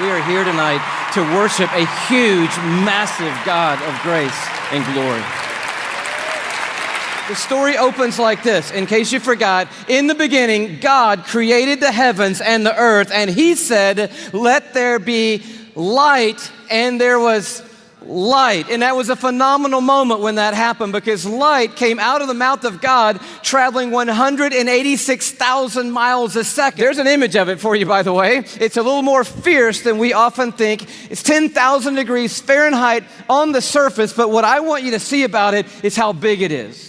We are here tonight to worship a huge, massive God of grace and glory. The story opens like this, in case you forgot. In the beginning, God created the heavens and the earth, and He said, "Let there be light," and there was light. And that was a phenomenal moment when that happened, because light came out of the mouth of God, traveling 186,000 miles a second. There's an image of it for you, by the way. It's a little more fierce than we often think. It's 10,000 degrees Fahrenheit on the surface, but what I want you to see about it is how big it is.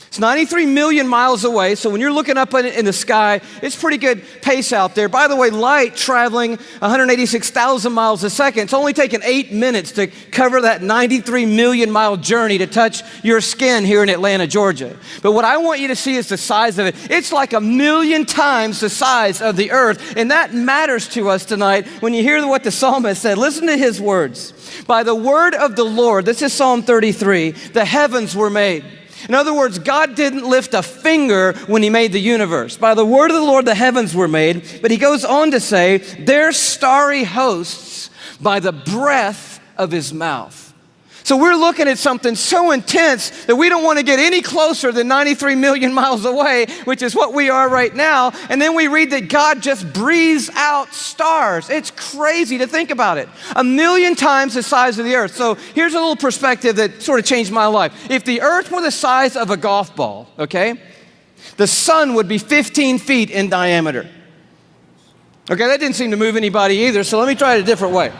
It's 93 million miles away, so when you're looking up in the sky, it's pretty good pace out there. By the way, light traveling 186,000 miles a second, it's only taken 8 minutes to cover that 93 million mile journey to touch your skin here in Atlanta, Georgia. But what I want you to see is the size of it. It's like 1,000,000 times the size of the earth, and that matters to us tonight when you hear what the psalmist said. Listen to his words. By the word of the Lord, this is Psalm 33, the heavens were made. In other words, God didn't lift a finger when He made the universe. By the word of the Lord, the heavens were made. But He goes on to say, their starry hosts by the breath of His mouth. So we're looking at something so intense that we don't want to get any closer than 93 million miles away, which is what we are right now. And then we read that God just breathes out stars. It's crazy to think about it. 1,000,000 times the size of the earth. So here's a little perspective that sort of changed my life. If the earth were the size of a golf ball, okay, the sun would be 15 feet in diameter. Okay, that didn't seem to move anybody either, so let me try it a different way.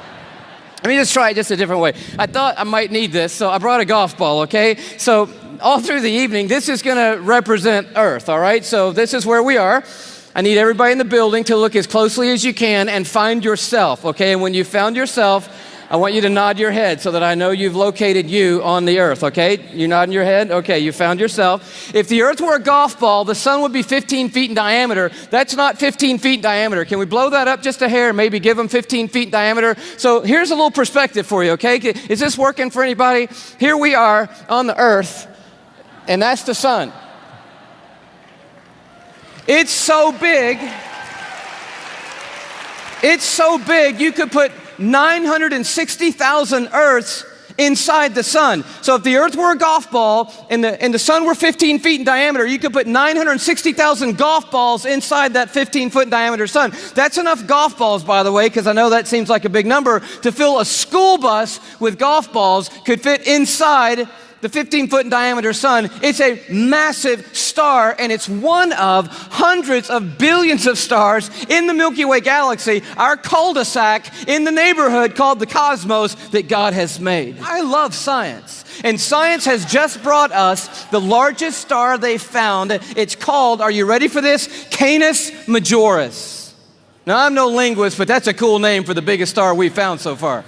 Let me just try it just a different way. I thought I might need this, so I brought a golf ball, okay? So all through the evening, this is gonna represent Earth, all right? So this is where we are. I need everybody in the building to look as closely as you can and find yourself, okay? And when you found yourself, I want you to nod your head so that I know you've located you on the earth, okay? You nodding your head? Okay, you found yourself. If the earth were a golf ball, the sun would be 15 feet in diameter. That's not 15 feet in diameter. Can we blow that up just a hair, maybe give them 15 feet in diameter? So here's a little perspective for you, okay? Is this working for anybody? Here we are on the earth, and that's the sun. It's so big you could put 960,000 Earths inside the sun. So if the earth were a golf ball and the sun were 15 feet in diameter, you could put 960,000 golf balls inside that 15-foot in diameter sun. That's enough golf balls, by the way, because I know that seems like a big number, to fill a school bus with golf balls could fit inside the 15-foot in diameter sun. It's a massive star, and it's one of hundreds of billions of stars in the Milky Way galaxy, our cul-de-sac in the neighborhood called the cosmos that God has made. I love science, and science has just brought us the largest star they found. It's called, are you ready for this? Canis Majoris. Now, I'm no linguist, but that's a cool name for the biggest star we've found so far.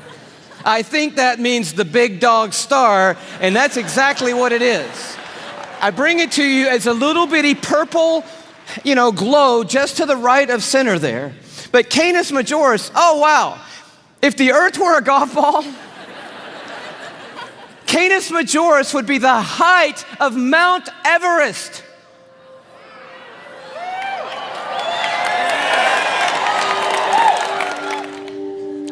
I think that means the big dog star, and that's exactly what it is. I bring it to you as a little bitty purple, glow just to the right of center there. But Canis Majoris, oh wow. If the earth were a golf ball, Canis Majoris would be the height of Mount Everest.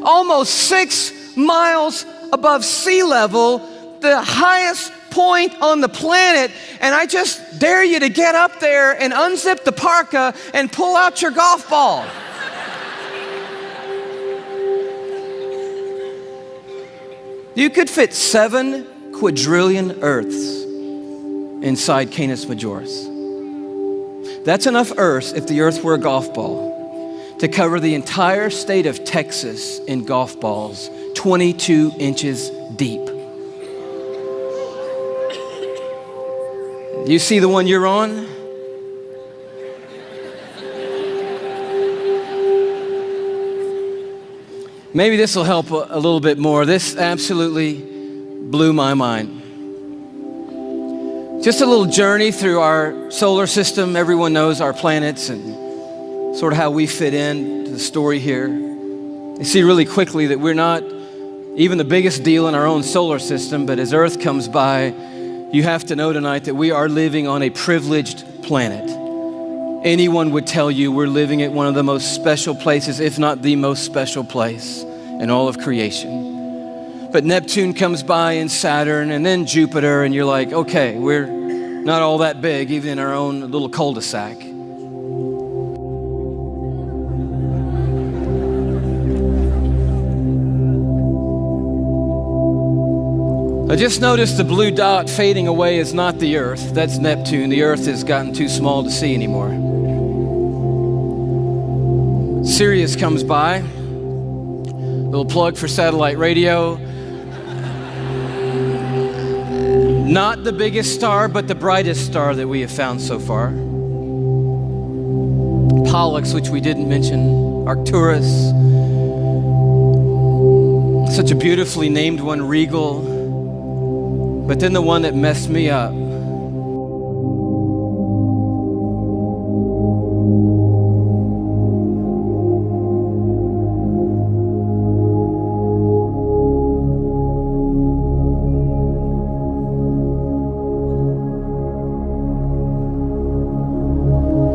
Almost 6 miles above sea level, the highest point on the planet, and I just dare you to get up there and unzip the parka and pull out your golf ball. You could fit 7 quadrillion Earths inside Canis Majoris. That's enough Earths, if the earth were a golf ball, to cover the entire state of Texas in golf balls, 22 inches deep. You see the one you're on? Maybe this will help a little bit more. This absolutely blew my mind. Just a little journey through our solar system. Everyone knows our planets and sort of how we fit in to the story here. You see really quickly that we're not even the biggest deal in our own solar system, but as Earth comes by, you have to know tonight that we are living on a privileged planet. Anyone would tell you we're living at one of the most special places, if not the most special place. in all of creation. But Neptune comes by and Saturn and then Jupiter, and you're like, okay, we're not all that big, even in our own little cul-de-sac. I just noticed the blue dot fading away is not the Earth. That's Neptune. The Earth has gotten too small to see anymore. Sirius comes by. Little plug for satellite radio. Not the biggest star, but the brightest star that we have found so far. Pollux, which we didn't mention. Arcturus. Such a beautifully named one, Regal. But then the one that messed me up.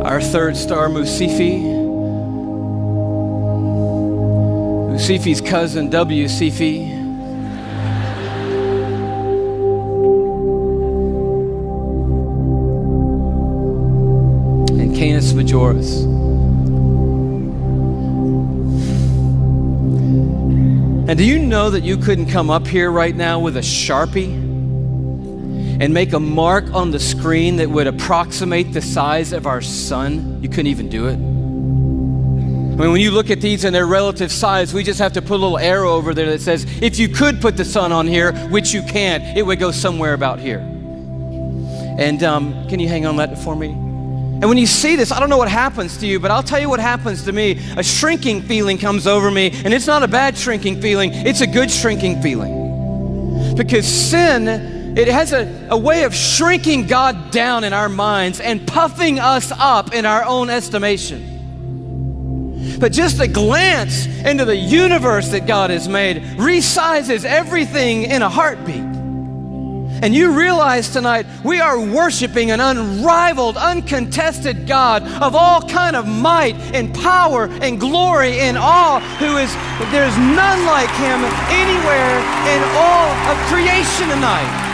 Our third star, Musifi. Musifi's cousin, W Cephei. Canis Majoris. And do you know that you couldn't come up here right now with a Sharpie and make a mark on the screen that would approximate the size of our sun? You couldn't even do it. I mean, when you look at these in their relative size, we just have to put a little arrow over there that says, if you could put the sun on here, which you can't, it would go somewhere about here. And can you hang on that for me? And when you see this, I don't know what happens to you, but I'll tell you what happens to me. A shrinking feeling comes over me, and it's not a bad shrinking feeling, it's a good shrinking feeling. Because sin, it has a way of shrinking God down in our minds and puffing us up in our own estimation. But just a glance into the universe that God has made resizes everything in a heartbeat. And you realize tonight we are worshiping an unrivaled, uncontested God of all kind of might and power and glory and awe, there's none like him anywhere in all of creation tonight.